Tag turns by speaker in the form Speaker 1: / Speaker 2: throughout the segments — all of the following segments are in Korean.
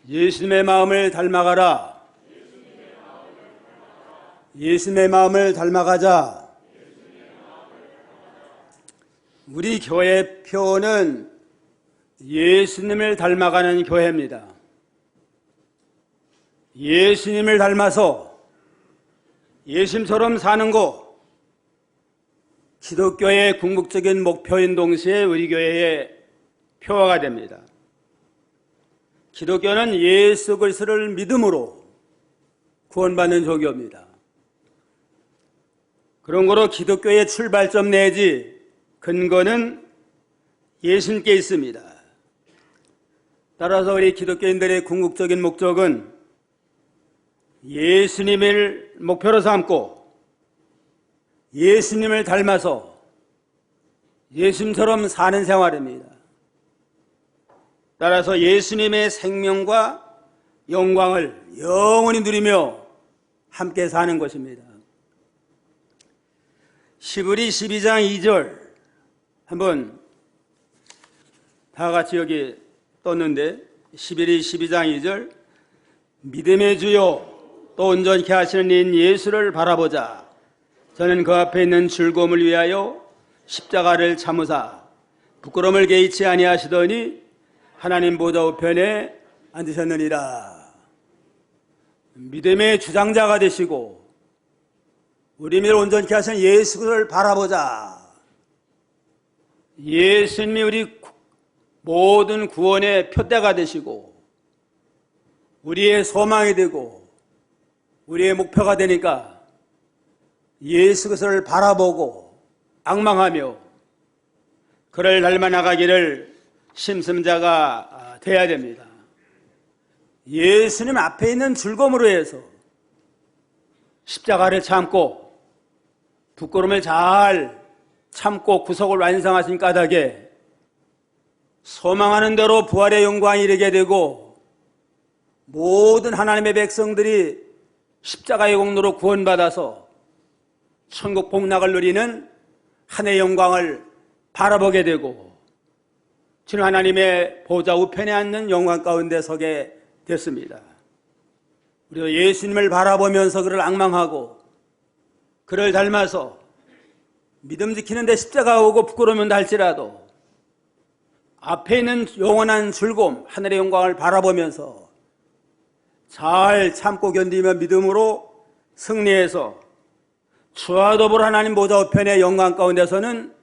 Speaker 1: 예수님의 마음을 닮아가라. 예수님의 마음을 닮아가자. 우리 교회 표는 예수님을 닮아가는 교회입니다. 예수님을 닮아서 예수님처럼 사는 것, 기독교의 궁극적인 목표인 동시에 우리 교회의 표어가 됩니다. 기독교는 예수 그리스도를 믿음으로 구원받는 종교입니다. 그런 거로 기독교의 출발점 내지 근거는 예수님께 있습니다. 따라서 우리 기독교인들의 궁극적인 목적은 예수님을 목표로 삼고 예수님을 닮아서 예수님처럼 사는 생활입니다. 따라서 예수님의 생명과 영광을 영원히 누리며 함께 사는 것입니다. 시브리 12장 2절 한번 다 같이 여기 떴는데, 시브리 12장 2절 믿음의 주요 또 온전케 하시는 이인 예수를 바라보자. 저는 그 앞에 있는 즐거움을 위하여 십자가를 참으사 부끄러움을 개의치 아니하시더니 하나님 보좌 우편에 앉으셨느니라. 믿음의 주장자가 되시고 우리 믿음을 온전케 하시는 예수를 바라보자. 예수님이 우리 모든 구원의 표대가 되시고 우리의 소망이 되고 우리의 목표가 되니까 예수 그리스도를 바라보고 앙망하며 그를 닮아 나가기를 심심자가 돼야 됩니다. 예수님 앞에 있는 즐거움으로 해서 십자가를 참고 부끄러움을 잘 참고 구속을 완성하신 까닭에 소망하는 대로 부활의 영광이 이르게 되고 모든 하나님의 백성들이 십자가의 공로로 구원받아서 천국 복락을 누리는 하늘의 영광을 바라보게 되고 주는 하나님의 보좌 우편에 앉는 영광 가운데 서게 됐습니다. 우리도 예수님을 바라보면서 그를 앙망하고 그를 닮아서 믿음 지키는 데 십자가 오고 부끄러우면 할지라도 앞에 있는 영원한 즐거움, 하늘의 영광을 바라보면서 잘 참고 견디며 믿음으로 승리해서 주와 더불어 하나님 보좌 우편의 영광 가운데서는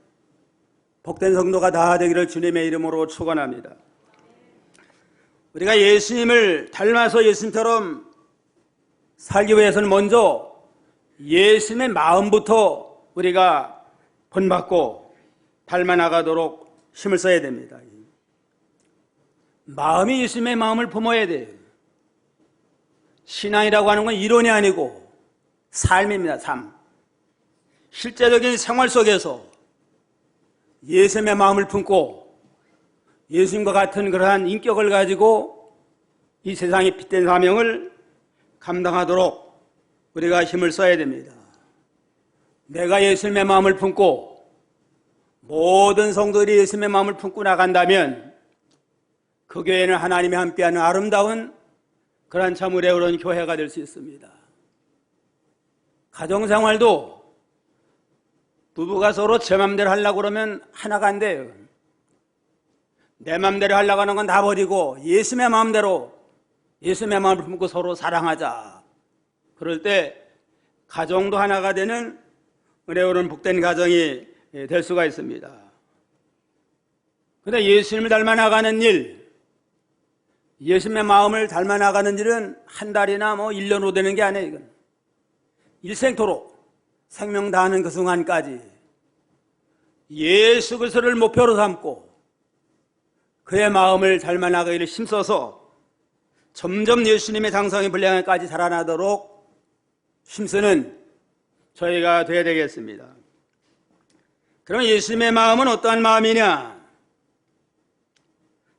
Speaker 1: 복된 성도가 다 되기를 주님의 이름으로 축원합니다. 우리가 예수님을 닮아서 예수님처럼 살기 위해서는 먼저 예수님의 마음부터 우리가 본받고 닮아 나가도록 힘을 써야 됩니다. 마음이 예수님의 마음을 품어야 돼요. 신앙이라고 하는 건 이론이 아니고 삶입니다. 삶. 실제적인 생활 속에서 예수님의 마음을 품고 예수님과 같은 그러한 인격을 가지고 이 세상의 빛된 사명을 감당하도록 우리가 힘을 써야 됩니다. 내가 예수님의 마음을 품고 모든 성도들이 예수님의 마음을 품고 나간다면 그 교회는 하나님이 함께하는 아름다운 그러한 참 의로운 교회가 될 수 있습니다. 가정생활도 부부가 서로 제 맘대로 하려고 그러면 하나가 안 돼요. 내 맘대로 하려고 하는 건 다 버리고 예수님의 마음대로 예수님의 마음을 품고 서로 사랑하자. 그럴 때 가정도 하나가 되는 은혜로운 복된 가정이 될 수가 있습니다. 그런데 예수님을 닮아 나가는 일, 예수님의 마음을 닮아 나가는 일은 한 달이나 1년 후 되는 게 아니에요. 이건 일생토록 생명 다하는 그 순간까지 예수 그리스도를 목표로 삼고 그의 마음을 닮아 나가기를 힘써서 점점 예수님의 장성의 분량까지 자라나도록 힘쓰는 저희가 되어야 되겠습니다. 그럼 예수님의 마음은 어떠한 마음이냐?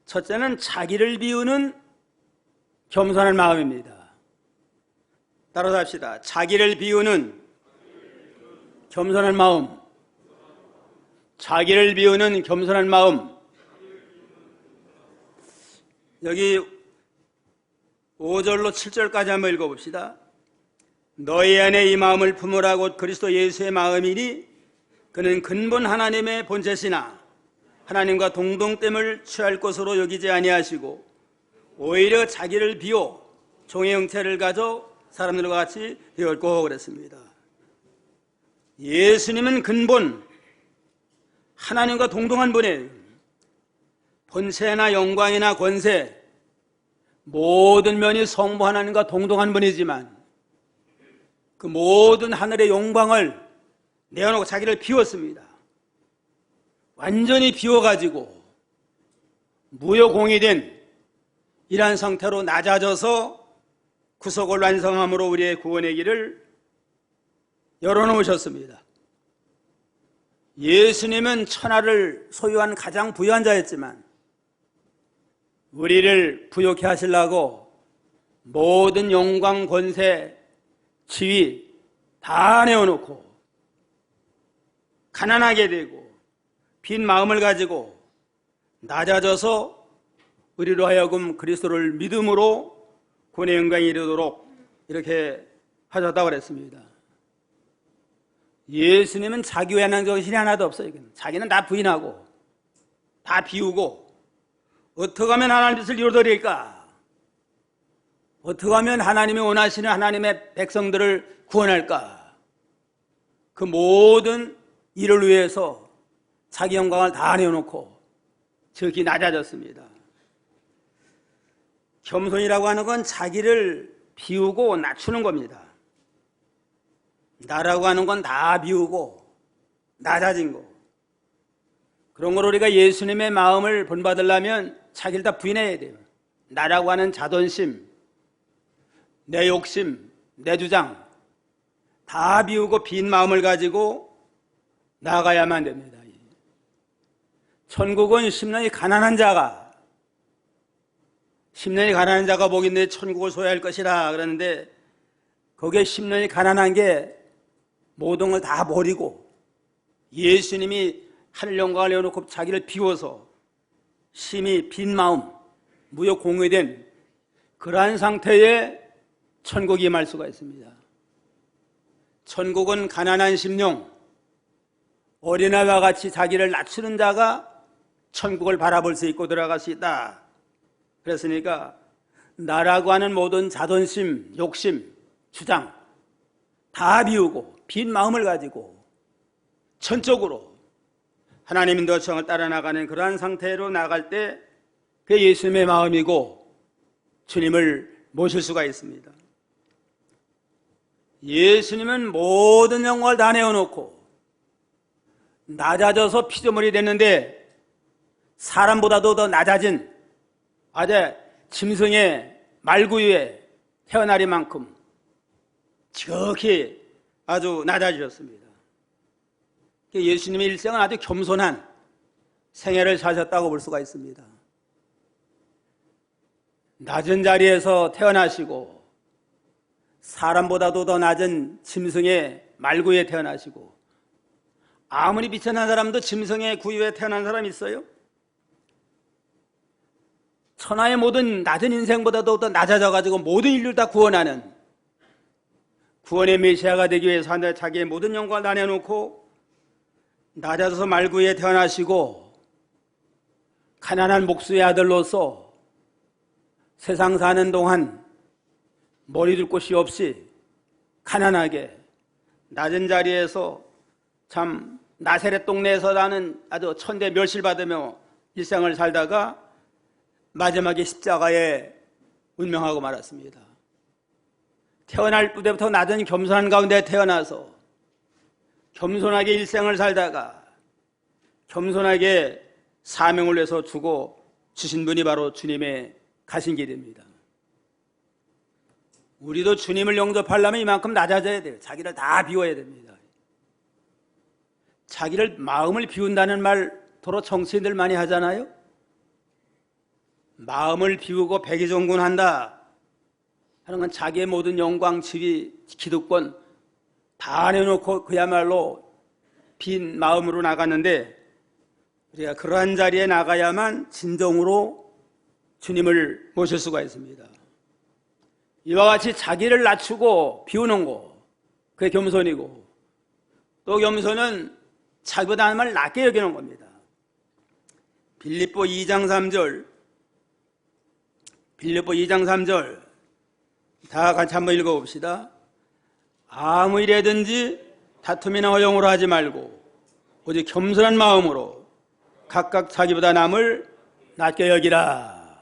Speaker 1: 첫째는 자기를 비우는 겸손한 마음입니다. 따라서 합시다. 자기를 비우는 겸손한 마음. 자기를 비우는 겸손한 마음. 여기 5절로 7절까지 한번 읽어봅시다. 너희 안에 이 마음을 품으라 곧 그리스도 예수의 마음이니 그는 근본 하나님의 본체시나 하나님과 동등됨을 취할 것으로 여기지 아니하시고 오히려 자기를 비워 종의 형체를 가져 사람들과 같이 되었고 그랬습니다. 예수님은 근본 하나님과 동등한 분이에요. 본체나 영광이나 권세 모든 면이 성부 하나님과 동등한 분이지만 그 모든 하늘의 영광을 내어놓고 자기를 비웠습니다. 완전히 비워가지고 무효공이 된 이러한 상태로 낮아져서 구속을 완성함으로 우리의 구원의 길을 열어놓으셨습니다. 예수님은 천하를 소유한 가장 부유한 자였지만 우리를 부욕해 하시려고 모든 영광, 권세, 지위 다 내어놓고 가난하게 되고 빈 마음을 가지고 낮아져서 우리로 하여금 그리스도를 믿음으로 구원의 영광에 이르도록 이렇게 하셨다고 그랬습니다. 예수님은 자기 외에는 것이 하나도 없어요. 자기는 다 부인하고 다 비우고 어떻게 하면 하나님 뜻을 이루어드릴까? 어떻게 하면 하나님이 원하시는 하나님의 백성들을 구원할까? 그 모든 일을 위해서 자기 영광을 다 내어놓고 저기 낮아졌습니다. 겸손이라고 하는 건 자기를 비우고 낮추는 겁니다. 나라고 하는 건 다 비우고 낮아진 거. 그런 걸 우리가 예수님의 마음을 본받으려면 자기를 다 부인해야 돼요. 나라고 하는 자존심, 내 욕심, 내 주장 다 비우고 빈 마음을 가지고 나아가야만 됩니다. 천국은 심령이 가난한 자가 복인데 천국을 소유할 것이라 그러는데 거기에 심령이 가난한 게 모든 걸 다 버리고 예수님이 하늘 영광을 내어놓고 자기를 비워서 심히 빈 마음, 무역 공회된 그러한 상태에 천국이 임할 수가 있습니다. 천국은 가난한 심령, 어린아이와 같이 자기를 낮추는 자가 천국을 바라볼 수 있고 들어갈 수 있다. 그랬으니까 나라고 하는 모든 자존심, 욕심, 주장 다 비우고 빈 마음을 가지고 전적으로 하나님 인도청을 따라 나가는 그러한 상태로 나갈 때 그게 예수님의 마음이고 주님을 모실 수가 있습니다. 예수님은 모든 영광을 다 내어놓고 낮아져서 피조물이 됐는데 사람보다도 더 낮아진 아재 짐승의 말구유에 태어나리만큼 지극히 아주 낮아지셨습니다. 예수님의 일생은 아주 겸손한 생애를 사셨다고 볼 수가 있습니다. 낮은 자리에서 태어나시고 사람보다도 더 낮은 짐승의 말구유에 태어나시고 아무리 비천한 사람도 짐승의 구유에 태어난 사람이 있어요? 천하의 모든 낮은 인생보다도 더 낮아져가지고 모든 인류를 다 구원하는 구원의 메시아가 되기 위해서 자기의 모든 영광을 다 내놓고 낮아져서 말구유에 태어나시고 가난한 목수의 아들로서 세상 사는 동안 머리 둘 곳이 없이 가난하게 낮은 자리에서 참 나세렛 동네에서 나는 아주 천대 멸실받으며 일생을 살다가 마지막에 십자가에 운명하고 말았습니다. 태어날 때부터 낮은 겸손한 가운데 태어나서 겸손하게 일생을 살다가 겸손하게 사명을 위해서 주고 주신 분이 바로 주님의 가신 길입니다. 우리도 주님을 영접하려면 이만큼 낮아져야 돼요. 자기를 다 비워야 됩니다. 자기를 마음을 비운다는 말 도로 정치인들 많이 하잖아요. 마음을 비우고 백의종군한다 하는 건 자기의 모든 영광, 지위, 기득권 다 내놓고 그야말로 빈 마음으로 나갔는데 우리가 그러한 자리에 나가야만 진정으로 주님을 모실 수가 있습니다. 이와 같이 자기를 낮추고 비우는 거, 그게 겸손이고, 또 겸손은 자기보다 하나님을 낮게 여기는 겁니다. 빌립보 2장 3절, 빌립보 2장 3절 다 같이 한번 읽어봅시다. 아무 일에든지 다툼이나 허용으로 하지 말고 오직 겸손한 마음으로 각각 자기보다 남을 낮게 여기라.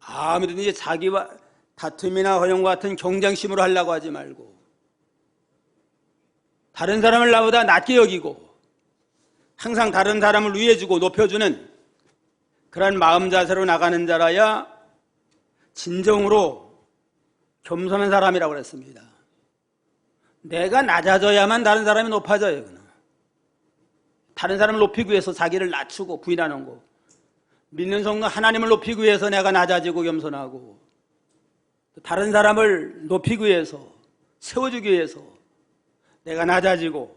Speaker 1: 아무든지 자기와 다툼이나 허용과 같은 경쟁심으로 하려고 하지 말고 다른 사람을 나보다 낮게 여기고 항상 다른 사람을 위해주고 높여주는 그런 마음 자세로 나가는 자라야 진정으로 겸손한 사람이라고 그랬습니다. 내가 낮아져야만 다른 사람이 높아져요. 다른 사람을 높이기 위해서 자기를 낮추고 부인하는 거. 믿는 성도 하나님을 높이기 위해서 내가 낮아지고 겸손하고 다른 사람을 높이기 위해서 세워주기 위해서 내가 낮아지고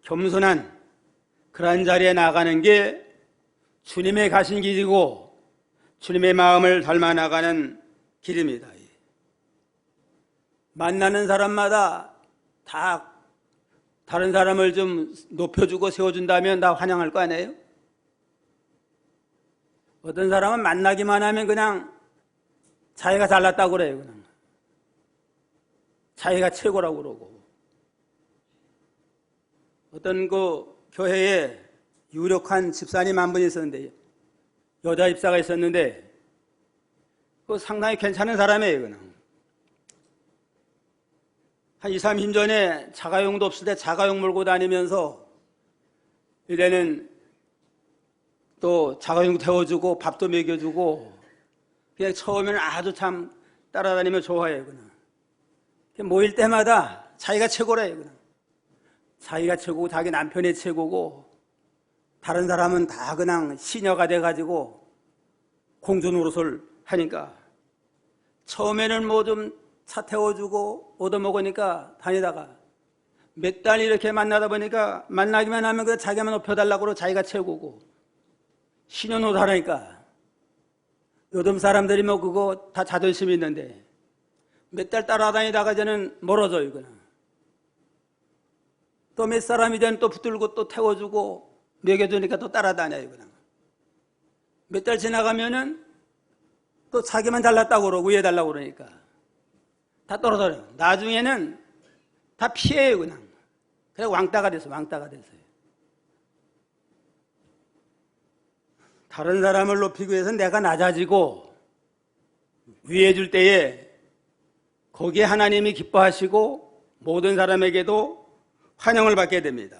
Speaker 1: 겸손한 그러한 자리에 나가는 게 주님의 가신 길이고 주님의 마음을 닮아 나가는 길입니다. 만나는 사람마다 다 다른 사람을 좀 높여주고 세워준다면 다 환영할 거 아니에요? 어떤 사람은 만나기만 하면 그냥 자기가 잘났다고 그래요. 그냥 자기가 최고라고 그러고. 어떤 그 교회에 유력한 집사님 한 분이 있었는데, 여자 집사가 있었는데 그 상당히 괜찮은 사람이에요. 그냥 한 2, 3년 전에 자가용도 없을 때 자가용 몰고 다니면서 이제는 또 자가용 태워주고 밥도 먹여주고 그냥 처음에는 아주 참 따라다니면 좋아해요. 그냥 모일 때마다 자기가 최고래요. 그냥 자기가 최고고 자기 남편이 최고고 다른 사람은 다 그냥 시녀가 돼가지고 공주 노릇을 하니까 처음에는 뭐 좀 차 태워주고 얻어먹으니까 다니다가 몇 달 이렇게 만나다 보니까 만나기만 하면 그 자기만 높여달라고 그러고 자기가 최고고 시녀 노릇하니까 요즘 사람들이 뭐 그거 다 자존심이 있는데 몇 달 따라다니다가 저는 멀어져요. 그냥 또 몇 사람이 되면 또 붙들고 또 태워주고 먹여주니까 또 따라다녀요. 그냥 몇 달 지나가면은 또 자기만 잘났다고 그러고 위해달라고 그러니까 다 떨어져요. 나중에는 다 피해요. 그냥 그래서 왕따가 됐어요. 다른 사람을 높이기 위해서 내가 낮아지고 위해줄 때에 거기에 하나님이 기뻐하시고 모든 사람에게도 환영을 받게 됩니다.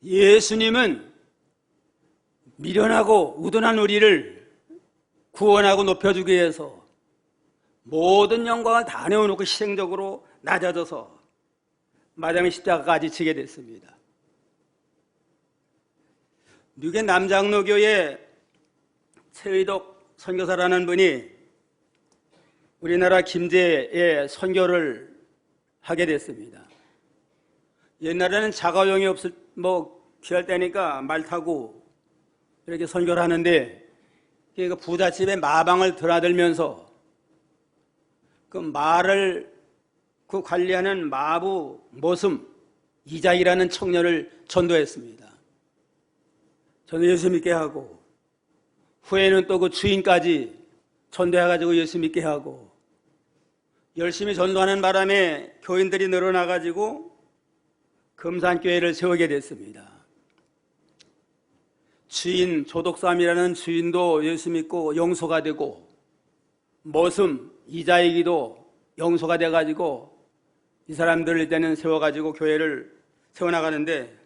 Speaker 1: 예수님은 미련하고 우둔한 우리를 구원하고 높여주기 위해서 모든 영광을 다 내어놓고 희생적으로 낮아져서 마당의 십자가까지 지게 됐습니다. 미국의 남장로교회 최의덕 선교사라는 분이 우리나라 김제에 선교를 하게 됐습니다. 옛날에는 자가용이 귀할 때니까 말 타고 이렇게 선교를 하는데 그 부잣집에 마방을 드나들면서 그 말을 그 관리하는 마부 모슴 이자이라는 청년을 전도했습니다. 저는 예수 믿게 하고 후에는 또 그 주인까지 전도해가지고 예수 믿게 하고 열심히 전도하는 바람에 교인들이 늘어나가지고 금산교회를 세우게 됐습니다. 주인 조독삼이라는 주인도 예수 믿고 영소가 되고 모슴 이자이기도 영소가 돼가지고 이 사람들을 이제는 세워가지고 교회를 세워나가는데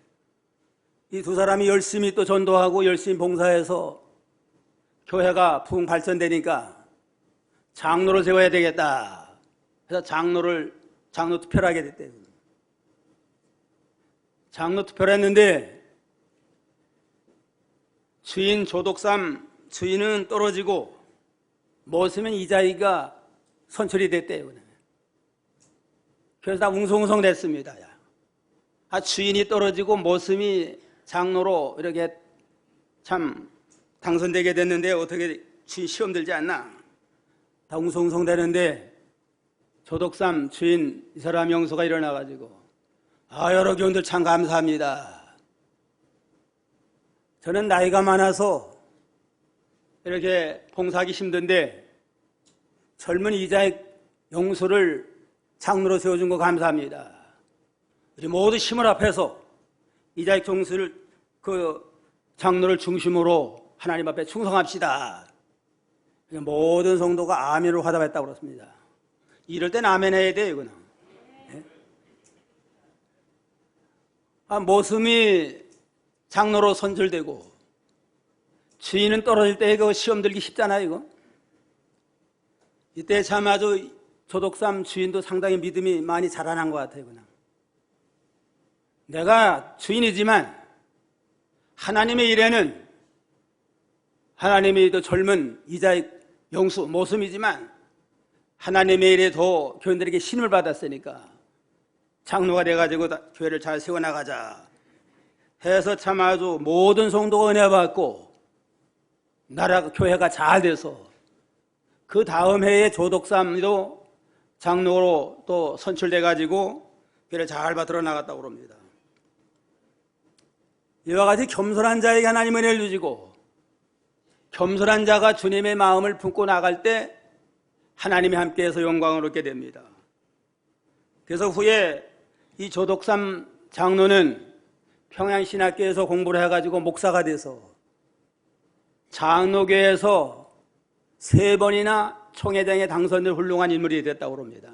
Speaker 1: 이 두 사람이 열심히 또 전도하고 열심히 봉사해서 교회가 붕 발전되니까 장로를 세워야 되겠다. 그래서 장로 투표를 하게 됐대요. 장로 투표를 했는데 주인 조독삼 주인은 떨어지고 모슴은 이자이가 선출이 됐대요. 그래서 다 웅성웅성 됐습니다. 주인이 떨어지고 모슴이 장로로 이렇게 참 당선되게 됐는데 어떻게 주인 시험 들지 않나? 다 웅성웅성대는데 조덕삼 주인 이 사람 영수가 일어나가지고 여러 교원들 참 감사합니다. 저는 나이가 많아서 이렇게 봉사하기 힘든데 젊은 이자익 영수를 장로로 세워준 거 감사합니다. 우리 모두 힘을 합해서 이자익 영수를 장로를 중심으로 하나님 앞에 충성합시다. 모든 성도가 아멘으로 화답했다고 그렇습니다. 이럴 땐 아멘 해야 돼요, 이거는. 네? 모습이 장로로 선출되고 주인은 떨어질 때 그 시험 들기 쉽잖아요, 이거. 이때 참 아주 조덕삼 주인도 상당히 믿음이 많이 자라난 것 같아요, 그냥. 내가 주인이지만 하나님의 일에는 하나님이 더 젊은 이자익 영수 모습이지만 하나님의 일에 더 교인들에게 신임을 받았으니까 장로가 돼가지고 교회를 잘 세워나가자 해서 참 아주 모든 성도가 은혜 받고 나라 교회가 잘 돼서 그 다음 해에 조덕삼도 장로로 또 선출돼가지고 교회를 잘 받들어 나갔다고 합니다. 이와 같이 겸손한 자에게 하나님 은혜를 주시고 겸손한 자가 주님의 마음을 품고 나갈 때 하나님이 함께해서 영광을 얻게 됩니다. 그래서 후에 이 조덕삼 장로는 평양신학교에서 공부를 해가지고 목사가 돼서 장로교에서 3번이나 총회장에 당선된 훌륭한 인물이 됐다고 합니다.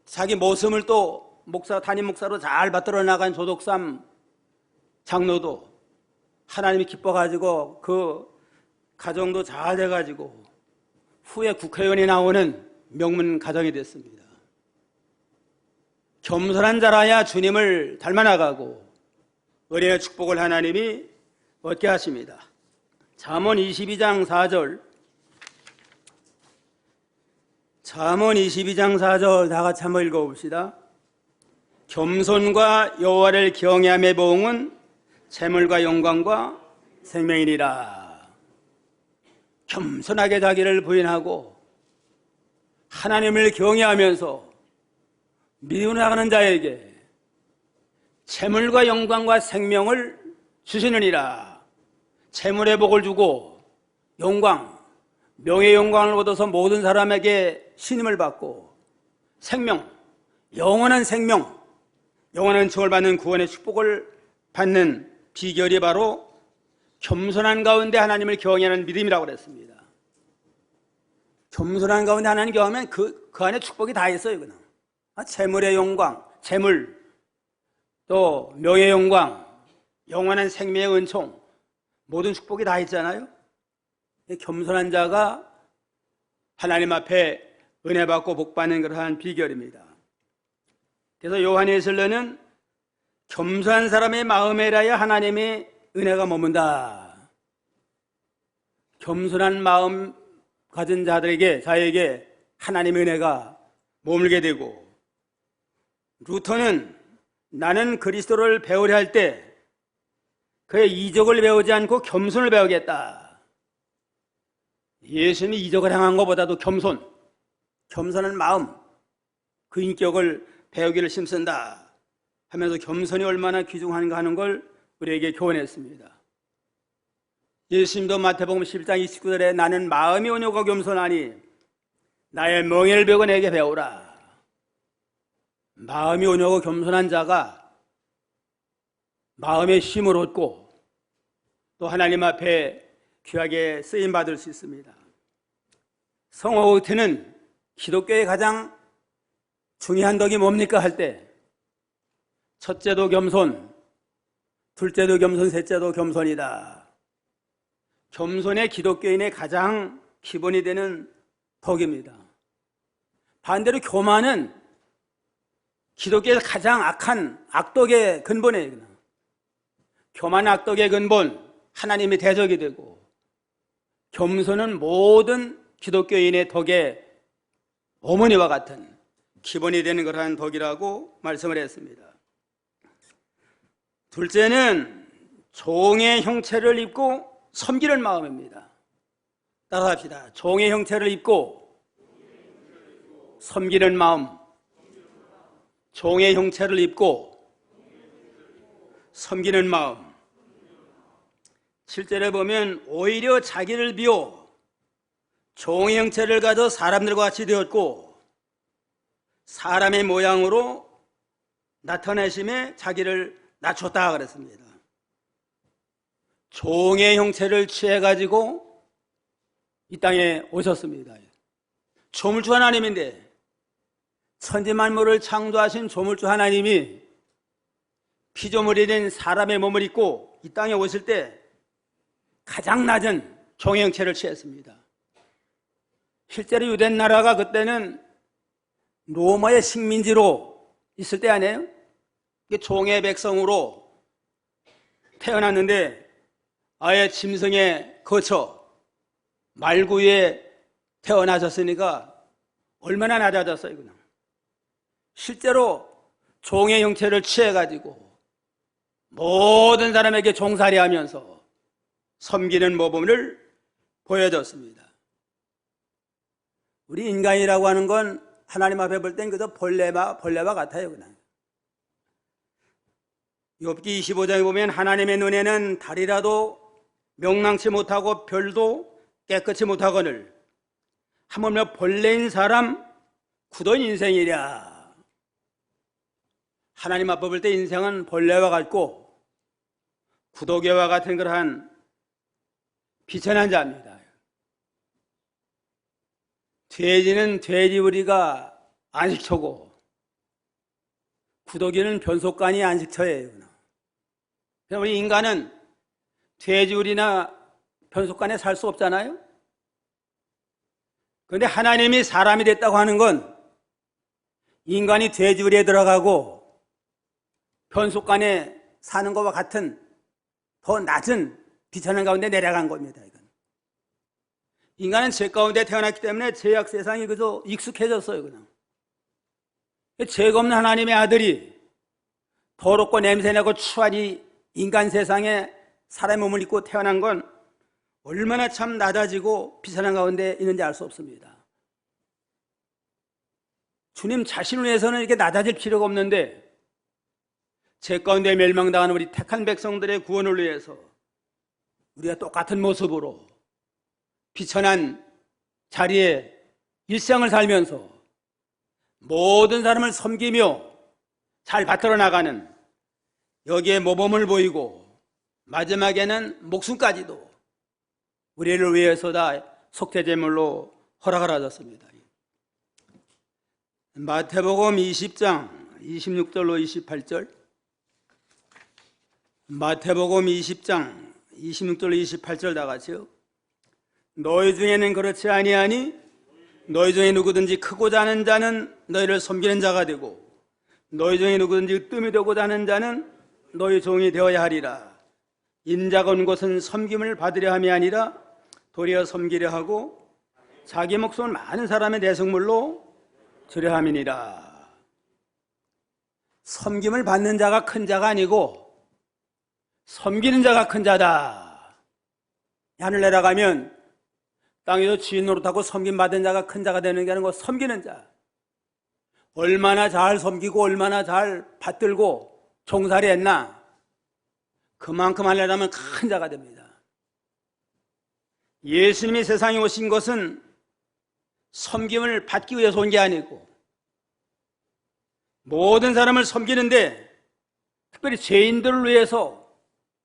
Speaker 1: 자기 모습을 또 담임 목사로 잘 받들어 나간 조덕삼 장로도 하나님이 기뻐가지고 그 가정도 잘 돼가지고 후에 국회의원이 나오는 명문 가정이 됐습니다. 겸손한 자라야 주님을 닮아나가고 은혜의 축복을 하나님이 얻게 하십니다. 잠언 22장 4절 잠언 22장 4절 다 같이 한번 읽어봅시다. 겸손과 여호와를 경외함의 보응은 재물과 영광과 생명이니라. 겸손하게 자기를 부인하고 하나님을 경외하면서 믿음으로 나가는 자에게 재물과 영광과 생명을 주시느니라. 재물의 복을 주고 영광, 명예의 영광을 얻어서 모든 사람에게 신임을 받고 생명, 영원한 생명, 영원한 칭을 받는 구원의 축복을 받는 비결이 바로 겸손한 가운데 하나님을 경외하는 믿음이라고 그랬습니다. 겸손한 가운데 하나님 경외하면 그 안에 축복이 다 있어요. 그냥. 재물의 영광, 재물, 또 명예의 영광, 영원한 생명의 은총, 모든 축복이 다 있잖아요. 겸손한 자가 하나님 앞에 은혜 받고 복 받는 그러한 비결입니다. 그래서 요한일서는 겸손한 사람의 마음에라야 하나님의 은혜가 머문다. 겸손한 마음 가진 자에게 하나님의 은혜가 머물게 되고, 루터는 나는 그리스도를 배우려 할 때 그의 이적을 배우지 않고 겸손을 배우겠다. 예수님이 이적을 행한 것보다도 겸손한 마음, 그 인격을 배우기를 힘쓴다 하면서 겸손이 얼마나 귀중한가 하는 걸 우리에게 교훈했습니다. 예수님도 마태복음 11장 29절에 나는 마음이 온유하고 겸손하니 나의 멍에를 배우고 내게 배우라. 마음이 온유하고 겸손한 자가 마음의 쉼을 얻고 또 하나님 앞에 귀하게 쓰임받을 수 있습니다. 성호의태는 기독교의 가장 중요한 덕이 뭡니까 할 때 첫째도 겸손, 둘째도 겸손, 셋째도 겸손이다. 겸손의 기독교인의 가장 기본이 되는 덕입니다. 반대로 교만은 기독교에서 가장 악한 악덕의 근본이에요. 교만 악덕의 근본, 하나님이 대적이 되고, 겸손은 모든 기독교인의 덕의 어머니와 같은 기본이 되는 그러한 덕이라고 말씀을 했습니다. 둘째는 종의 형체를 입고 섬기는 마음입니다. 따라합시다. 종의 형체를 입고 섬기는 마음. 종의 형체를 입고 섬기는 마음. 7절에 보면 오히려 자기를 비워 종의 형체를 가져 사람들과 같이 되었고 사람의 모양으로 나타내심에 자기를 낮췄다 그랬습니다. 종의 형체를 취해가지고 이 땅에 오셨습니다. 조물주 하나님인데 천지만물을 창조하신 조물주 하나님이 피조물이 된 사람의 몸을 입고 이 땅에 오실 때 가장 낮은 종의 형체를 취했습니다. 실제로 유대 나라가 그때는 로마의 식민지로 있을 때 아니에요? 종의 백성으로 태어났는데 아예 짐승에 거쳐 말구에 태어나셨으니까 얼마나 낮아졌어요. 그냥 실제로 종의 형체를 취해가지고 모든 사람에게 종살이하면서 섬기는 모범을 보여줬습니다. 우리 인간이라고 하는 건 하나님 앞에 볼 땐 그저 벌레와 같아요. 그냥 욥기 25장에 보면 하나님의 눈에는 달이라도 명랑치 못하고 별도 깨끗이 못하거늘 하물며 벌레인 사람 굳은 인생이랴. 하나님 앞에 볼 때 인생은 벌레와 같고 구더기와 같은 그러한 비천한 자입니다. 돼지는 돼지우리가 안식처고 구더기는 변속관이 안식처예요. 우리 인간은 돼지우리나 변속관에 살 수 없잖아요. 그런데 하나님이 사람이 됐다고 하는 건 인간이 돼지우리에 들어가고 변속관에 사는 것과 같은 더 낮은 비천한 가운데 내려간 겁니다. 이건. 인간은 죄 가운데 태어났기 때문에 죄악 세상이 그저 익숙해졌어요. 그냥. 죄가 없는 하나님의 아들이 더럽고 냄새나고 추한 이 인간 세상에 사람의 몸을 입고 태어난 건 얼마나 참 낮아지고 비천한 가운데 있는지 알 수 없습니다. 주님 자신을 위해서는 이렇게 낮아질 필요가 없는데 죄 가운데 멸망당하는 우리 택한 백성들의 구원을 위해서 우리가 똑같은 모습으로 비천한 자리에 일생을 살면서 모든 사람을 섬기며 잘 받들어 나가는 여기에 모범을 보이고 마지막에는 목숨까지도 우리를 위해서 다 속죄제물로 허락을 하셨습니다. 마태복음 20장 26절로 28절. 마태복음 20장 26절로 28절 다 같이요. 너희 중에는 그렇지 아니하니 너희 중에 누구든지 크고자 하는 자는 너희를 섬기는 자가 되고 너희 중에 누구든지 뜸이 되고자 하는 자는 너희 종이 되어야 하리라. 인자가 온 것은 섬김을 받으려 함이 아니라 도리어 섬기려 하고 자기 목숨을 많은 사람의 대성물로 주려 함이니라. 섬김을 받는 자가 큰 자가 아니고 섬기는 자가 큰 자다. 하늘 내려가면 땅에서 주인 노릇하고 섬김받은 자가 큰 자가 되는 게 아니고 섬기는 자. 얼마나 잘 섬기고 얼마나 잘 받들고 종살이 했나 그만큼 하려면 큰 자가 됩니다. 예수님이 세상에 오신 것은 섬김을 받기 위해서 온 게 아니고 모든 사람을 섬기는데 특별히 죄인들을 위해서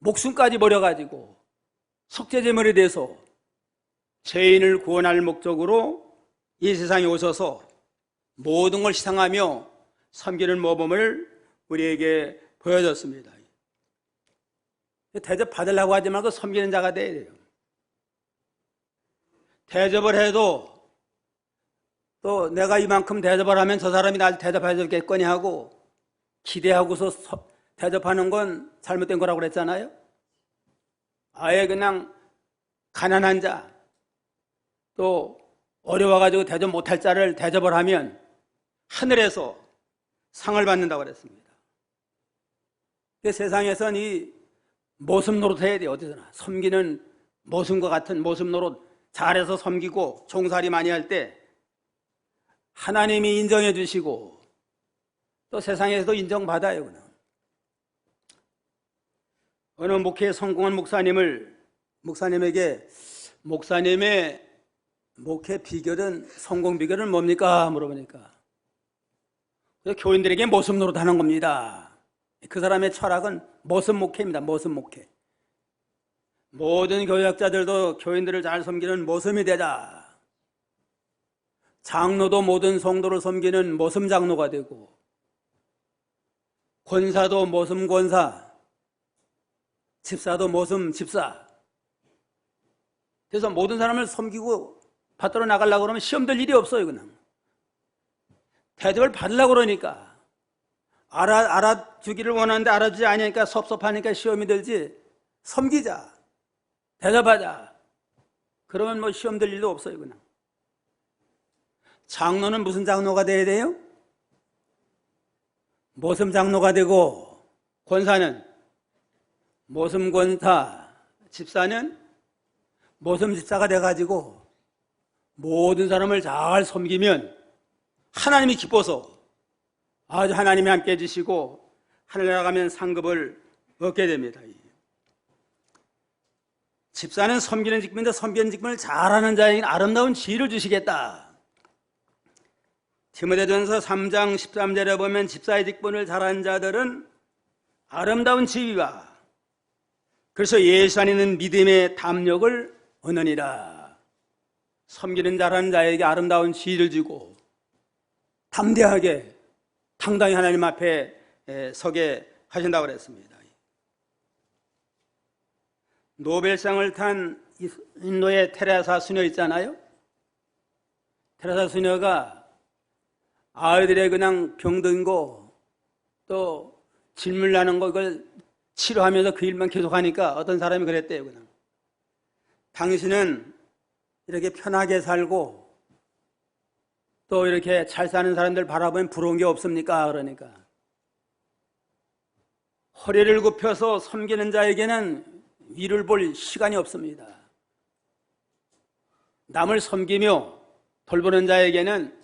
Speaker 1: 목숨까지 버려가지고 속죄제물이 돼서 죄인을 구원할 목적으로 이 세상에 오셔서 모든 걸 희생하며 섬기는 모범을 우리에게 보여줬습니다. 대접 받으려고 하지 말고 섬기는 자가 돼야 돼요. 대접을 해도 또 내가 이만큼 대접을 하면 저 사람이 날 대접해 주겠거니 하고 기대하고서 대접하는 건 잘못된 거라고 그랬잖아요. 아예 그냥 가난한 자, 또 어려워가지고 대접 못할 자를 대접을 하면 하늘에서 상을 받는다고 그랬습니다. 세상에선 이 모습 노릇 해야 돼요. 어디서나 섬기는 모습과 같은 모습 노릇 잘해서 섬기고 종살이 많이 할 때 하나님이 인정해 주시고 또 세상에서도 인정받아요. 그냥. 어느 목회에 성공한 목사님에게 목사님의 목회 비결은, 성공 비결은 뭡니까? 물어보니까 교인들에게 모습 노릇하는 겁니다. 그 사람의 철학은 모습 목회입니다. 모습 목회. 모든 교역자들도 교인들을 잘 섬기는 모습이 되자. 장로도 모든 성도를 섬기는 모습 장로가 되고, 권사도 모습 권사, 집사도 모습 집사. 그래서 모든 사람을 섬기고 받들어 나가려고 그러면 시험 될 일이 없어요. 그냥 대접을 받으려고 그러니까, 알아주기를 원하는데 알아주지 않으니까 섭섭하니까 시험이 들지, 섬기자, 대접하자, 그러면 뭐 시험 될 일도 없어요. 그냥. 장로는 무슨 장로가 돼야 돼요? 모습 장로가 되고, 권사는 모습 권사, 집사는 모습 집사가 돼가지고 모든 사람을 잘 섬기면 하나님이 기뻐서 아주 하나님이 함께 해주시고 하늘에 나가면 상급을 얻게 됩니다. 집사는 섬기는 직분인데 섬기는 직분을 잘하는 자에게 아름다운 지혜를 주시겠다. 디모데전서 3장 13절에 보면 집사의 직분을 잘하는 자들은 아름다운 지위와, 그래서 예수 안에 있는 믿음의 담력을 얻느니라. 섬기는 잘하는 자에게 아름다운 지위를 주고 담대하게 당당히 하나님 앞에 서게 하신다고 그랬습니다. 노벨상을 탄 인도의 테레사 수녀 있잖아요. 테레사 수녀가 아이들의 그냥 병든거 또 질문 나는 거 이걸 치료하면서 그 일만 계속하니까 어떤 사람이 그랬대요. 그냥 당신은 이렇게 편하게 살고 또 이렇게 잘 사는 사람들 바라보면 부러운 게 없습니까? 그러니까 허리를 굽혀서 섬기는 자에게는 위를 볼 시간이 없습니다. 남을 섬기며 돌보는 자에게는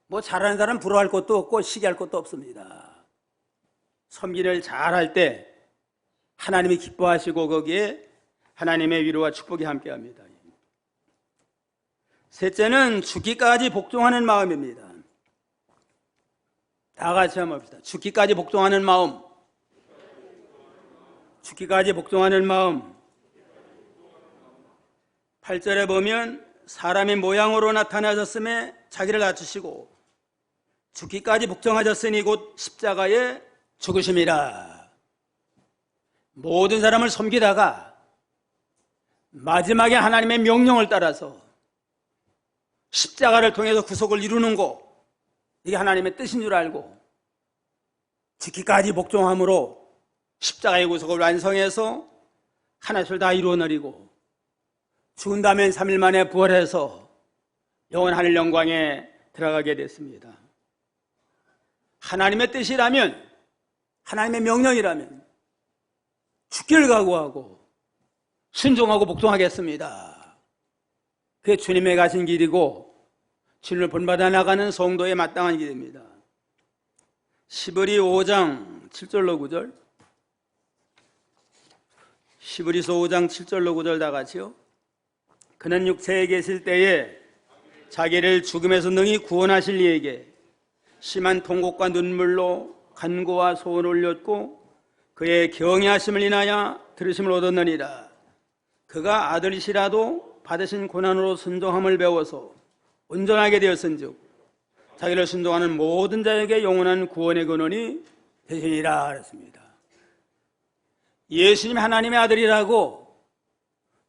Speaker 1: 뭐 잘하는 사람 부러워할 것도 없고 시기할 것도 없습니다. 섬기를 잘할 때 하나님이 기뻐하시고 거기에 하나님의 위로와 축복이 함께합니다. 셋째는 죽기까지 복종하는 마음입니다. 다 같이 한번 봅시다. 죽기까지 복종하는 마음. 죽기까지 복종하는 마음. 8절에 보면 사람의 모양으로 나타나셨음에 자기를 낮추시고 죽기까지 복종하셨으니 곧 십자가에 죽으심이라. 모든 사람을 섬기다가 마지막에 하나님의 명령을 따라서 십자가를 통해서 구속을 이루는 것, 이게 하나님의 뜻인 줄 알고 죽기까지 복종함으로 십자가의 구속을 완성해서 하나씩 다 이루어내리고 죽은 다음에 3일 만에 부활해서 영원 하늘 영광에 들어가게 됐습니다. 하나님의 뜻이라면, 하나님의 명령이라면 죽기를 각오하고 순종하고 복종하겠습니다. 그게 주님의 가신 길이고 주님을 본받아 나가는 성도의 마땅한 길입니다. 시브리 5장 7절로 9절, 시브리서 5장 7절로 9절 다 같이요. 그는 육체에 계실 때에 자기를 죽음에서 능히 구원하실 이에게 심한 통곡과 눈물로 간구와 소원을 올렸고 그의 경외하심을 인하여 들으심을 얻었느니라. 그가 아들이시라도 받으신 고난으로 순종함을 배워서 온전하게 되었은즉 자기를 순종하는 모든 자에게 영원한 구원의 근원이 되시니라 그랬습니다. 예수님 하나님의 아들이라고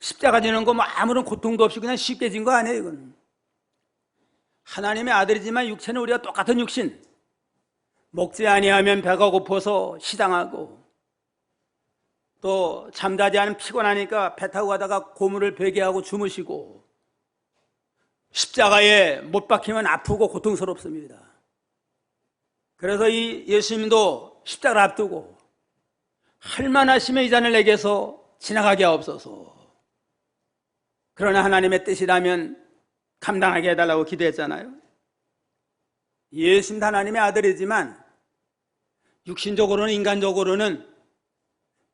Speaker 1: 십자가 지는 거 뭐 아무런 고통도 없이 그냥 쉽게 진 거 아니에요. 이건 하나님의 아들이지만 육체는 우리가 똑같은 육신, 먹지 아니하면 배가 고파서 시당하고 또 잠자지 않으면 피곤하니까 배 타고 가다가 고물을 베게 하고 주무시고 십자가에 못 박히면 아프고 고통스럽습니다. 그래서 이 예수님도 십자가를 앞두고 할만하시면 이 잔을 내게서 지나가게 하옵소서. 그러나 하나님의 뜻이라면 감당하게 해달라고 기도했잖아요. 예수님도 하나님의 아들이지만 육신적으로는, 인간적으로는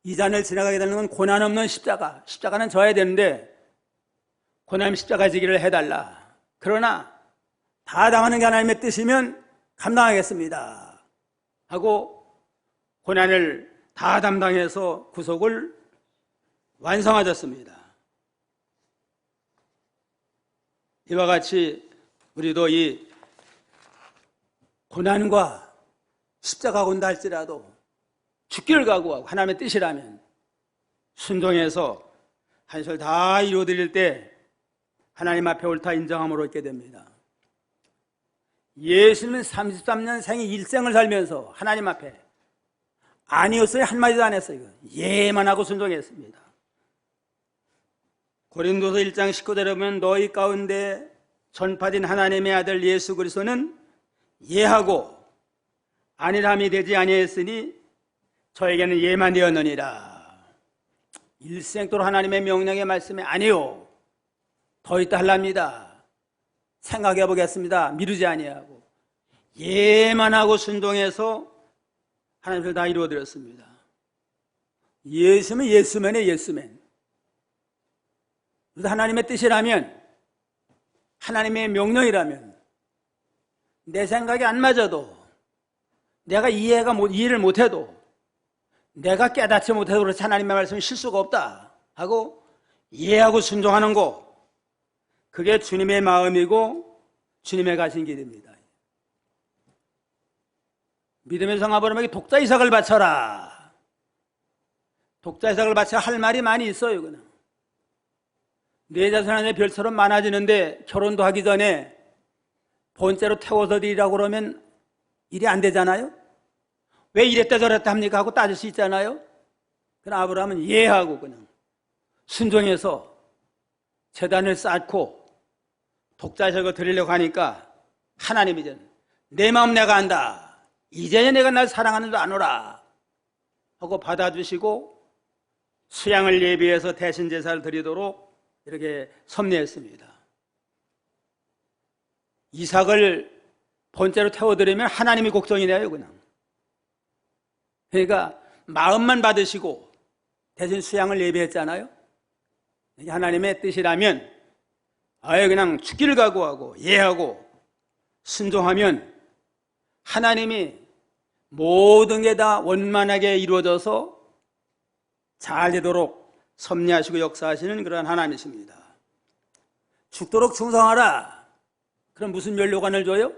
Speaker 1: 이 잔을 지나가게 되는 건 고난 없는 십자가는 져야 되는데 고난 십자가 지기를 해달라. 그러나 다 당하는 게 하나님의 뜻이면 감당하겠습니다 하고 고난을 다 담당해서 구속을 완성하셨습니다. 이와 같이 우리도 이 고난과 십자가가 온다 할지라도 죽기를 각오하고 하나님의 뜻이라면 순종해서 한 시를 다 이루어드릴 때 하나님 앞에 옳다 인정함으로 있게 됩니다. 예수님은 33년 생의 일생을 살면서 하나님 앞에 아니었어요 한마디도 안 했어요. 예만 하고 순종했습니다. 고린도서 1장 19절에 보면 너희 가운데 전파된 하나님의 아들 예수 그리스도는 예하고 아니람이 되지 아니했으니 저에게는 예만 되었느니라. 일생도록 하나님의 명령의 말씀에 아니요 더 있다 할랍니다. 생각해 보겠습니다. 미루지 아니하고 예만 하고 순종해서 하나님을 다 이루어드렸습니다. 예수면 예수면에 예수면. 하나님의 뜻이라면, 하나님의 명령이라면 내 생각이 안 맞아도, 내가 이해를 못해도, 내가 깨닫지 못해도 그렇지 하나님의 말씀이 실수가 없다 하고 이해하고 순종하는 거, 그게 주님의 마음이고 주님의 가신 길입니다. 믿음의 성 아브라함에게 독자 이삭을 바쳐라. 독자 이삭을 바쳐라 할 말이 많이 있어요. 그냥 내 자손 안에 별처럼 많아지는데 결혼도 하기 전에 번째로 태워서 드리라고 그러면 일이 안 되잖아요. 왜 이랬다 저랬다 합니까 하고 따질 수 있잖아요. 그러나 아브라함은 이해하고 그냥 순종해서 제단을 쌓고 독자적으로 드리려고 하니까 하나님이 이제 내 마음 내가 안다. 이제야 내가 날 사랑하는 줄 아노라 하고 받아주시고 수양을 예비해서 대신 제사를 드리도록 이렇게 섭리했습니다. 이삭을 번째로 태워드리면 하나님이 걱정이네요. 그냥 그러니까 마음만 받으시고 대신 수양을 예비했잖아요. 하나님의 뜻이라면 아예 그냥 죽기를 각오하고 예하고 순종하면 하나님이 모든 게 다 원만하게 이루어져서 잘 되도록 섭리하시고 역사하시는 그러한 하나님이십니다. 죽도록 충성하라. 그럼 무슨 면류관을 줘요?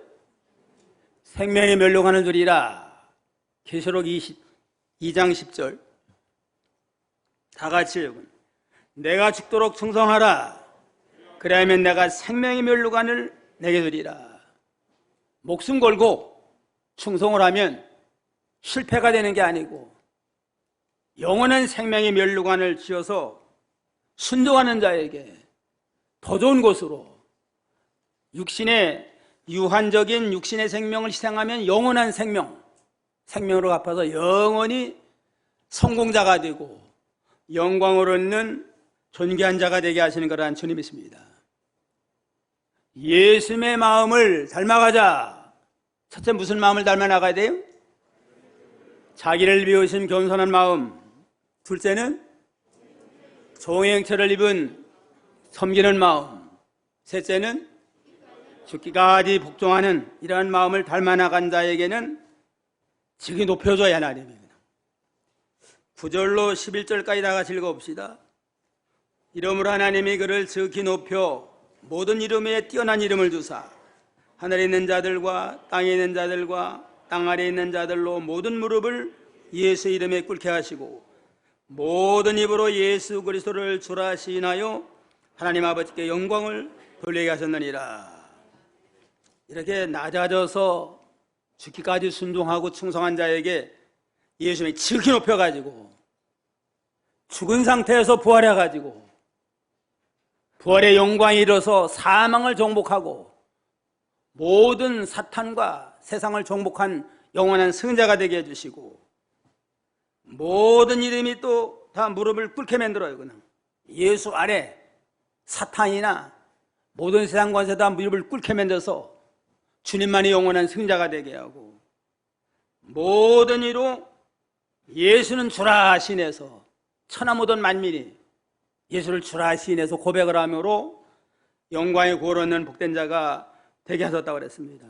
Speaker 1: 생명의 면류관을 주리라. 계시록 2장 10절 다 같이 읽은 내가 죽도록 충성하라. 그래야면 내가 생명의 면류관을 내게 주리라. 목숨 걸고 충성을 하면 실패가 되는 게 아니고 영원한 생명의 면류관을 지어서 순종하는 자에게 더 좋은 곳으로 유한적인 육신의 생명을 희생하면 영원한 생명으로 갚아서 영원히 성공자가 되고 영광을 얻는 존귀한 자가 되게 하시는 거라는 주님이십니다. 예수님의 마음을 닮아가자. 첫째 무슨 마음을 닮아 나가야 돼요? 자기를 비우신 겸손한 마음. 둘째는 종의 형체를 입은 섬기는 마음. 셋째는 죽기까지 복종하는 이러한 마음을 닮아 나간 자에게는 직이 높여줘야 하나님입니다. 9절로 11절까지 다 같이 읽어봅시다. 이러므로 하나님이 그를 즉히 높여 모든 이름에 뛰어난 이름을 주사 하늘에 있는 자들과 땅에 있는 자들과 땅 아래에 있는 자들로 모든 무릎을 예수 이름에 꿇게 하시고 모든 입으로 예수 그리스도를 주라 시인하여 하나님 아버지께 영광을 돌리게 하셨느니라. 이렇게 낮아져서 죽기까지 순종하고 충성한 자에게 예수님이 지극히 높여가지고 죽은 상태에서 부활해가지고 부활의 영광이 이뤄서 사망을 정복하고 모든 사탄과 세상을 정복한 영원한 승자가 되게 해주시고 모든 이름이 또 다 무릎을 꿇게 만들어요. 그냥 예수 아래 사탄이나 모든 세상 권세 다 무릎을 꿇게 만들어서 주님만이 영원한 승자가 되게 하고, 모든 이로 예수는 주라 시인해서 천하 모든 만민이 예수를 주라 시인해서 고백을 함으로 영광의 구원을 얻는 복된 자가 되게 하셨다고 그랬습니다.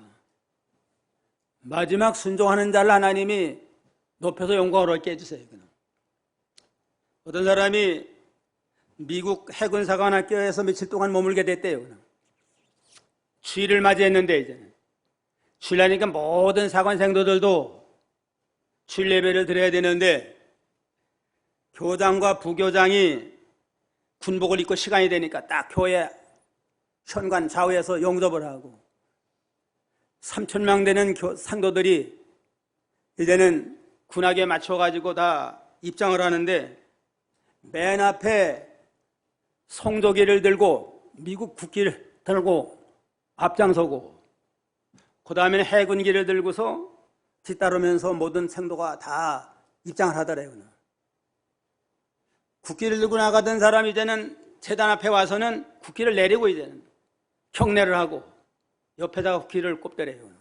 Speaker 1: 마지막 순종하는 자를 하나님이 높여서 영광을 얻게 해주세요. 어떤 사람이 미국 해군사관학교에서 며칠 동안 머물게 됐대요. 주일을 맞이했는데 이제는 주일하니까 모든 사관 생도들도 주일 예배를 드려야 되는데, 교장과 부교장이 군복을 입고 시간이 되니까 딱 교회 현관 좌우에서 영접을 하고 3,000명 되는 상도들이 이제는 군악에 맞춰가지고 다 입장을 하는데, 맨 앞에 성조기를 들고 미국 국기를 들고 앞장서고, 그 다음에는 해군기를 들고서 뒤따르면서 모든 생도가 다 입장을 하더래요. 국기를 들고 나가던 사람이 이제는 제단 앞에 와서는 국기를 내리고 이제는 경례를 하고 옆에다가 국기를 꼽더래요.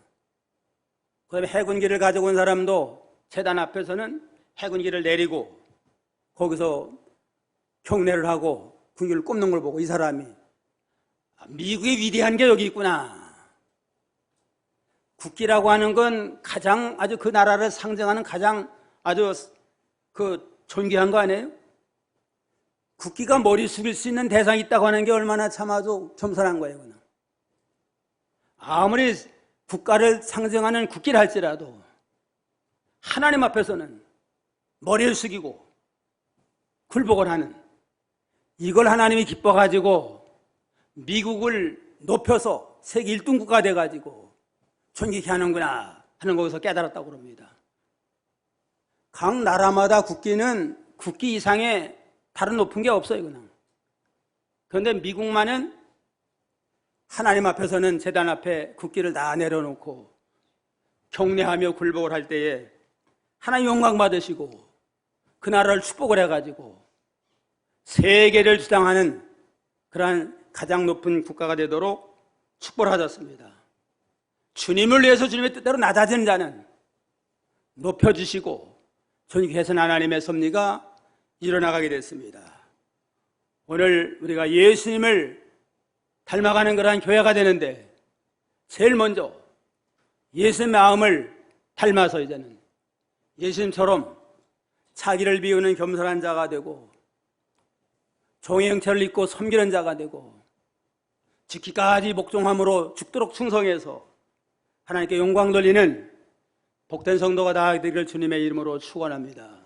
Speaker 1: 그 다음에 해군기를 가지고 온 사람도 제단 앞에서는 해군기를 내리고 거기서 경례를 하고 국기를 꼽는 걸 보고 이 사람이 미국의 위대한 게 여기 있구나. 국기라고 하는 건 가장 아주 그 나라를 상징하는 가장 아주 그 존귀한 거 아니에요? 국기가 머리 숙일 수 있는 대상이 있다고 하는 게 얼마나 참 아주 겸손한 거예요. 그냥. 아무리 국가를 상징하는 국기를 할지라도 하나님 앞에서는 머리를 숙이고 굴복을 하는, 이걸 하나님이 기뻐가지고 미국을 높여서 세계 1등 국가가 돼가지고 존귀케 하는구나 하는 거기서 깨달았다고 그럽니다. 각 나라마다 국기는 국기 이상의 다른 높은 게 없어요. 그냥. 그런데 미국만은 하나님 앞에서는 제단 앞에 국기를 다 내려놓고 경례하며 굴복을 할 때에 하나님 영광 받으시고 그 나라를 축복을 해가지고 세계를 주장하는 그러한 가장 높은 국가가 되도록 축복을 하셨습니다. 주님을 위해서 주님의 뜻대로 낮아지는 자는 높여주시고 존귀해서 하나님의 섭리가 일어나가게 됐습니다. 오늘 우리가 예수님을 닮아가는 그러한 교회가 되는데 제일 먼저 예수의 마음을 닮아서 이제는 예수님처럼 자기를 비우는 겸손한 자가 되고 종의 형체를 입고 섬기는 자가 되고 죽기까지 복종함으로 죽도록 충성해서 하나님께 영광 돌리는 복된 성도가 다 되기를 주님의 이름으로 축원합니다.